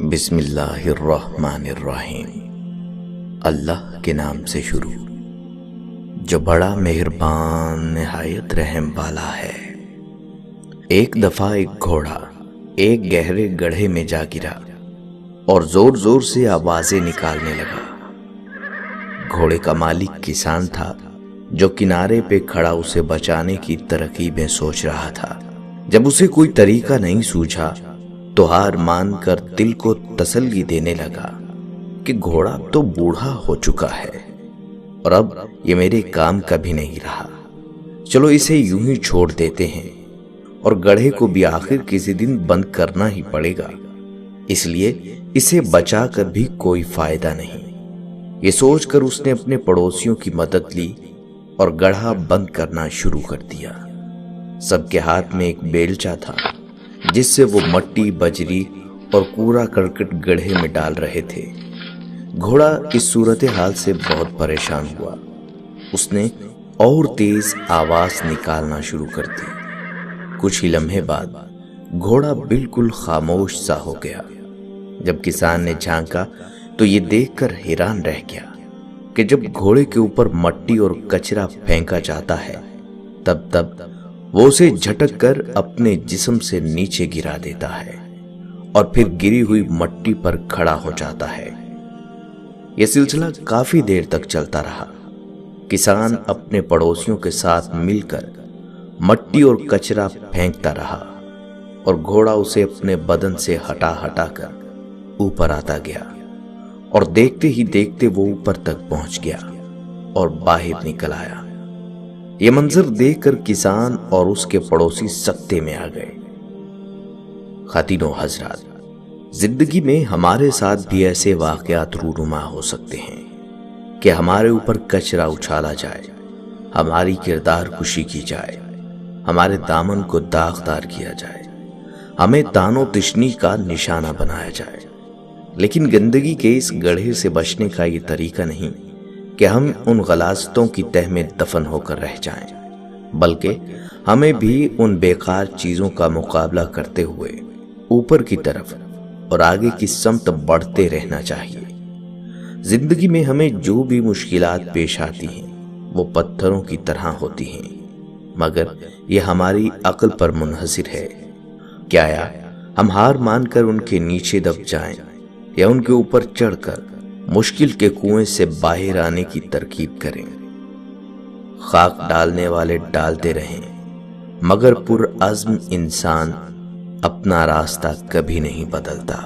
بسم اللہ الرحمن الرحیم۔ اللہ کے نام سے شروع جو بڑا مہربان نہایت رحم والا ہے۔ ایک دفعہ ایک گھوڑا ایک گہرے گڑھے میں جا گرا اور زور زور سے آوازیں نکالنے لگا۔ گھوڑے کا مالک کسان تھا جو کنارے پہ کھڑا اسے بچانے کی ترکیبیں سوچ رہا تھا۔ جب اسے کوئی طریقہ نہیں سوجھا تو ہار مان کر دل کو تسلی دینے لگا کہ گھوڑا تو بوڑھا ہو چکا ہے اور اب یہ میرے کام کا بھی نہیں رہا، چلو اسے یوں ہی چھوڑ دیتے ہیں اور گڑھے کو بھی آخر کسی دن بند کرنا ہی پڑے گا، اس لیے اسے بچا کر بھی کوئی فائدہ نہیں۔ یہ سوچ کر اس نے اپنے پڑوسیوں کی مدد لی اور گڑھا بند کرنا شروع کر دیا۔ سب کے ہاتھ میں ایک بیلچا تھا جس سے وہ مٹی، بجری اور کوڑا کرکٹ گڑھے میں ڈال رہے تھے۔ گھوڑا اس صورتحال سے بہت پریشان ہوا۔ اس نے اور تیز آواز نکالنا شروع کر دی۔ کچھ ہی لمحے بعد گھوڑا بالکل خاموش سا ہو گیا۔ جب کسان نے جھانکا تو یہ دیکھ کر حیران رہ گیا کہ جب گھوڑے کے اوپر مٹی اور کچرا پھینکا جاتا ہے تب وہ اسے جھٹک کر اپنے جسم سے نیچے گرا دیتا ہے اور پھر گری ہوئی مٹی پر کھڑا ہو جاتا ہے۔ یہ سلسلہ کافی دیر تک چلتا رہا۔ کسان اپنے پڑوسیوں کے ساتھ مل کر مٹی اور کچرا پھینکتا رہا اور گھوڑا اسے اپنے بدن سے ہٹا کر اوپر آتا گیا اور دیکھتے ہی دیکھتے وہ اوپر تک پہنچ گیا اور باہر نکل آیا۔ یہ منظر دیکھ کر کسان اور اس کے پڑوسی سکتے میں آ گئے۔ خواتین و حضرات، زندگی میں ہمارے ساتھ بھی ایسے واقعات رونما ہو سکتے ہیں کہ ہمارے اوپر کچرا اچھالا جائے، ہماری کردار کشی کی جائے، ہمارے دامن کو داغدار کیا جائے، ہمیں تان و تشنی کا نشانہ بنایا جائے۔ لیکن گندگی کے اس گڑھے سے بچنے کا یہ طریقہ نہیں کہ ہم ان غلاظتوں کی تہ میں دفن ہو کر رہ جائیں، بلکہ ہمیں بھی ان بیکار چیزوں کا مقابلہ کرتے ہوئے اوپر کی طرف اور آگے کی سمت بڑھتے رہنا چاہیے۔ زندگی میں ہمیں جو بھی مشکلات پیش آتی ہیں وہ پتھروں کی طرح ہوتی ہیں، مگر یہ ہماری عقل پر منحصر ہے۔ کیا ہم ہار مان کر ان کے نیچے دب جائیں یا ان کے اوپر چڑھ کر مشکل کے کنویں سے باہر آنے کی ترکیب کریں؟ خاک ڈالنے والے ڈالتے رہیں، مگر پرعزم انسان اپنا راستہ کبھی نہیں بدلتا۔